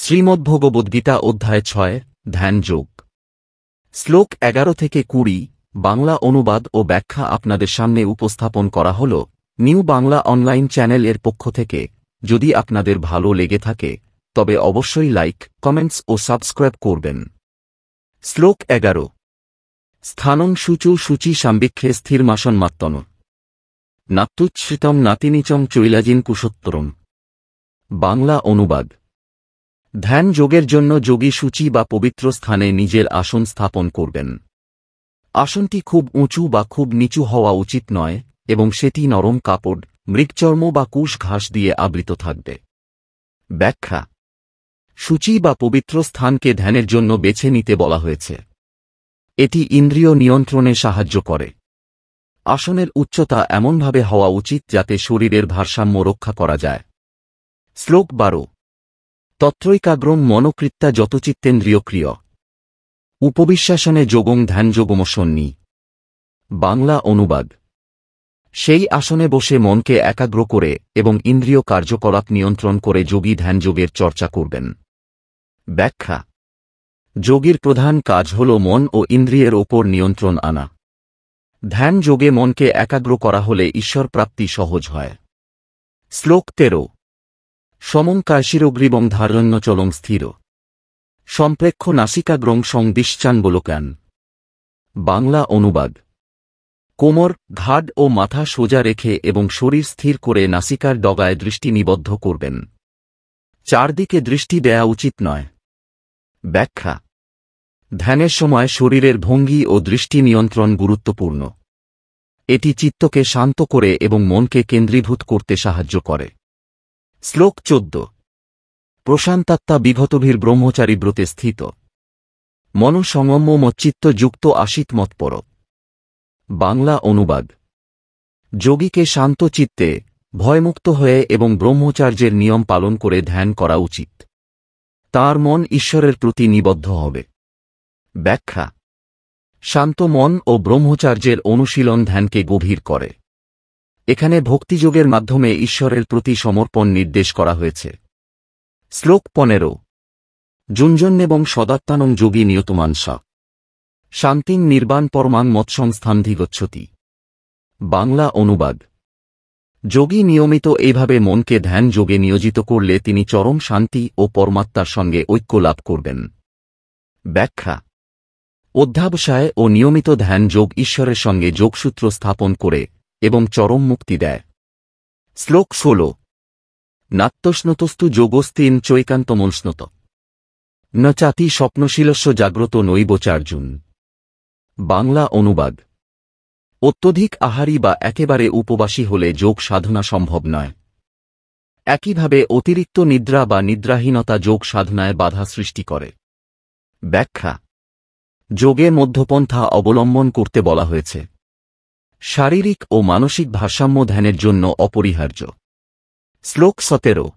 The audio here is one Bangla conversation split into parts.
শ্রীমদ্ভগবদ্গীতা অধ্যায় ৬ ধ্যান যোগ শ্লোক ১১ থেকে ২০ বাংলা অনুবাদ ও ব্যাখ্যা আপনাদের সামনে উপস্থাপন করা হল নিউ বাংলা অনলাইন চ্যানেল এর পক্ষ থেকে। যদি আপনাদের ভালো লেগে থাকে তবে অবশ্যই লাইক, কমেন্টস ও সাবস্ক্রাইব করবেন। শ্লোক ১১ স্থানং শুচু শুচি সাম্বিক্ষে স্থিরমাসন্মাত্তন নাত্যুচ্ছ্রিতম নাতিনীচং চৈলাজিন কুশোত্তরম। বাংলা অনুবাদ ধ্যান যোগের জন্য যোগী সূচি বা পবিত্র স্থানে নিজের আসন স্থাপন করবেন। আসনটি খুব উঁচু বা খুব নিচু হওয়া উচিত নয় এবং সেটি নরম কাপড়, মৃগচর্ম বা কুশ ঘাস দিয়ে আবৃত থাকবে। ব্যাখ্যা সূচি বা পবিত্র স্থানকে ধ্যানের জন্য বেছে নিতে বলা হয়েছে। এটি ইন্দ্রিয় নিয়ন্ত্রণে সাহায্য করে। আসনের উচ্চতা এমনভাবে হওয়া উচিত যাতে শরীরের ভারসাম্য রক্ষা করা যায়। শ্লোক ১২ তত্রৈকাগ্রম মনোকৃত্যা যতচিত্তেন্দ্রিয়ক্রিয় উপবিশ্বাসনে যোগং ধ্যানযোগমশন্নি। বাংলা অনুবাদ সেই আসনে বসে মনকে একাগ্র করে এবং ইন্দ্রিয় কার্যকলাপ নিয়ন্ত্রণ করে যোগী ধ্যানযোগের চর্চা করবেন। ব্যাখ্যা যোগীর প্রধান কাজ হল মন ও ইন্দ্রিয়ের ওপর নিয়ন্ত্রণ আনা। ধ্যান যোগে মনকে একাগ্র করা হলে ঈশ্বর প্রাপ্তি সহজ হয়। শ্লোক ১৩ সমং কাশিরগ্রীবং ধারণ্যচলং স্থির সম্প্রেক্ষ নাসিকাগ্রং সংদিশ্চানবলোকান। বাংলা অনুবাদ কোমর, ঘাড় ও মাথা সোজা রেখে এবং শরীর স্থির করে নাসিকার ডগায় দৃষ্টি নিবদ্ধ করবেন। চারদিকে দৃষ্টি দেয়া উচিত নয়। ব্যাখ্যা ধ্যানের সময় শরীরের ভঙ্গি ও দৃষ্টি নিয়ন্ত্রণ গুরুত্বপূর্ণ। এটি চিত্তকে শান্ত করে এবং মনকে কেন্দ্রীভূত করতে সাহায্য করে। শ্লোক ১৪ প্রশান্তাত্মা বিঘতভীর ব্রহ্মচারী ব্রতে স্থিত মনঃসংযম মচ্চিত্ত যুক্ত আসিত মৎপর। বাংলা অনুবাদ যোগীকে শান্ত চিত্তে, ভয়মুক্ত হয়ে এবং ব্রহ্মচার্যের নিয়ম পালন করে ধ্যান করা উচিত। তার মন ঈশ্বরের প্রতি নিবদ্ধ হবে। ব্যাখ্যা শান্ত মন ও ব্রহ্মচার্যের অনুশীলন ধ্যানকে গভীর করে। এখানে ভক্তিযোগের মাধ্যমে ঈশ্বরের প্রতি সমর্পণ নির্দেশ করা হয়েছে। শ্লোক ১৫ যুঞ্জন্যেবং সদাত্মানং যোগী নিয়তমানসা শান্তিং নির্বাণ পরমাং মৎসংস্থানধিগচ্ছতি। বাংলা অনুবাদ যোগী নিয়মিত এইভাবে মনকে ধ্যান যোগে নিয়োজিত করলে তিনি চরম শান্তি ও পরমাত্মার সঙ্গে ঐক্য লাভ করবেন। ব্যাখ্যা অধ্যাবসায় ও নিয়মিত ধ্যান যোগ ঈশ্বরের সঙ্গে যোগসূত্র স্থাপন করে এবং চরম মুক্তি দেয়। শ্লোক ১৬ নাত্যস্নতস্তু যোগস্তিন চৈকান্তমস্নত ন চাতি স্বপ্নশীলস্য জাগ্রত নৈবচার্জুন। বাংলা অনুবাদ অত্যধিক আহারী বা একেবারে উপবাসী হলে যোগ সাধনা সম্ভব নয়। একইভাবে অতিরিক্ত নিদ্রা বা নিদ্রাহীনতা যোগ সাধনায় বাধা সৃষ্টি করে। ব্যাখ্যা যোগে মধ্যপন্থা অবলম্বন করতে বলা হয়েছে। শারীরিক ও মানসিক ভারসাম্য ধ্যানের জন্য অপরিহার্য। শ্লোক ১৭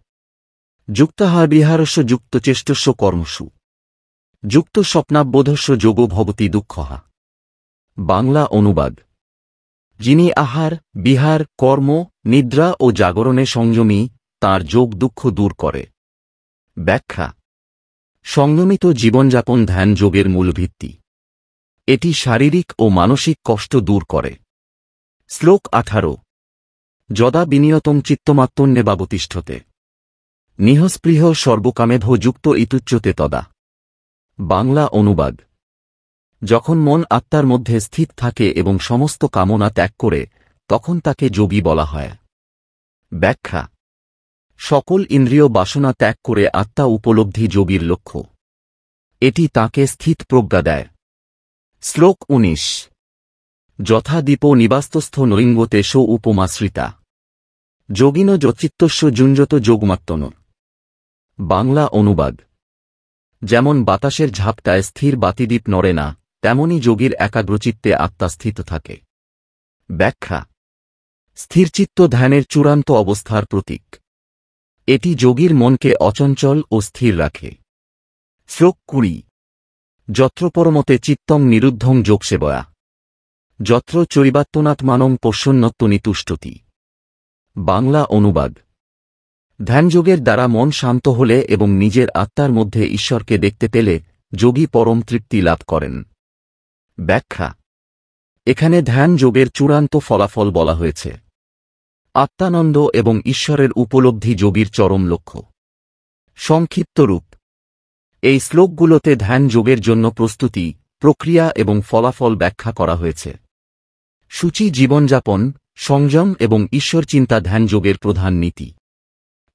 যুক্তাহার বিহারস্য যুক্তচেষ্টস্য কর্মসু যুক্ত স্বপ্নাবোধস্য যোগো ভবতি দুঃখহা। বাংলা অনুবাদ যিনি আহার, বিহার, কর্ম, নিদ্রা ও জাগরণে সংযমী তাঁর যোগ দুঃখ দূর করে। ব্যাখ্যা সংযমিত জীবনযাপন ধ্যান যোগের মূল ভিত্তি। এটি শারীরিক ও মানসিক কষ্ট দূর করে। শ্লোক ১৮ যদা বিনিয়তং চিত্তমাত্মন্যেবাবতিষ্ঠতে নিঃস্পৃহ সর্বকামেভো যুক্ত ইতুচ্যতে তদা। বাংলা অনুবাদ যখন মন আত্মার মধ্যে স্থিত থাকে এবং সমস্ত কামনা ত্যাগ করে তখন তাকে যোগী বলা হয়। ব্যাখ্যা সকল ইন্দ্রিয় বাসনা ত্যাগ করে আত্মা উপলব্ধি যোগীর লক্ষ্য। এটি তাঁকে স্থিত প্রজ্ঞা দেয়। শ্লোক ১৯ যথা দীপো নিবাস্তস্থ নলিঙ্গতে সো উপমাশ্রিতা যোগিন যচিত্তস্য যুঞ্জত যোগমাত্তন। বাংলা অনুবাদ যেমন বাতাসের ঝাপটায় স্থির বাতিদ্বীপ নড়ে না, তেমনি যোগীর একাগ্রচিত্তে আত্মা স্থিত থাকে। ব্যাখ্যা স্থিরচিত্ত ধ্যানের চূড়ান্ত অবস্থার প্রতীক। এটি যোগীর মনকে অচঞ্চল ও স্থির রাখে। শ্লোক ২০ যত্র পরমতে চিত্তং নিরুদ্ধং যোগসেবয়া যত্র চৈবাত্মনাত্মানং পশ্যন্নত্বনি তুষ্টতি। বাংলা অনুবাদ ধ্যানযোগের দ্বারা মন শান্ত হলে এবং নিজের আত্মার মধ্যে ঈশ্বরকে দেখতে পেলে যোগী পরম তৃপ্তি লাভ করেন। ব্যাখ্যা: এখানে ধ্যান যোগের চূড়ান্ত ফলাফল বলা হয়েছে। আত্মানন্দ এবং ঈশ্বরের উপলব্ধি যোগীর চরম লক্ষ্য। সংক্ষিপ্ত রূপ: এই শ্লোকগুলোতে ধ্যান যোগের জন্য প্রস্তুতি, প্রক্রিয়া এবং ফলাফল ব্যাখ্যা করা হয়েছে। সূচি জীবনযাপন, সংযম এবং ঈশ্বরচিন্তা ধ্যান যোগের প্রধান নীতি।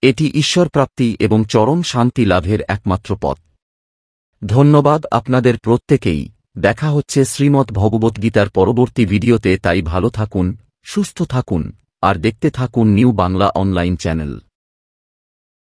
এটি ঈশ্বরপ্রাপ্তি এবং চরম শান্তি লাভের একমাত্র পথ। ধন্যবাদ আপনাদের প্রত্যেকেই। দেখা হচ্ছে শ্রীমদ্ ভগবদ্গীতার পরবর্তী ভিডিওতে। তাই ভালো থাকুন, সুস্থ থাকুন আর দেখতে থাকুন নিউ বাংলা অনলাইন চ্যানেল।